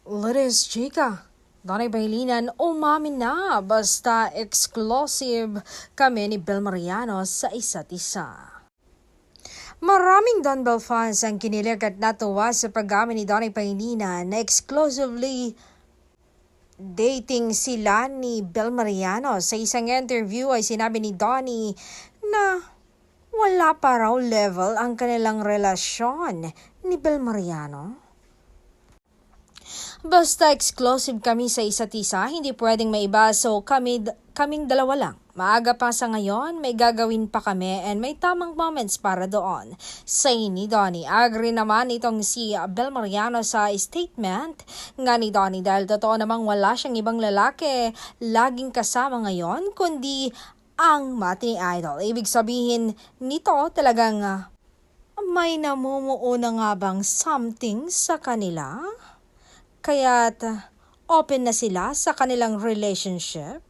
Litis chika, Donay Bailinan umamin na basta exclusive kami ni Bel Mariano sa isa't isa. Maraming Don Bel fans ang kinilig at natuwa sa pag-amin ni Donay Bailinan na exclusively dating sila ni Bel Mariano. Sa isang interview ay sinabi ni Donnie na wala pa raw level ang kanilang relasyon ni Bel Mariano. Basta exclusive kami sa isa't isa, hindi pwedeng may iba, so kaming dalawa lang. Maaga pa sa ngayon, may gagawin pa kami and may tamang moments para doon. Say ni Donnie. Agree naman itong si Bel Mariano sa statement nga ni Donnie dahil totoo namang wala siyang ibang lalaki laging kasama ngayon kundi ang Mati Idol. Ibig sabihin nito talagang may namumuo na nga bang something sa kanila? Kaya't open na sila sa kanilang relationship?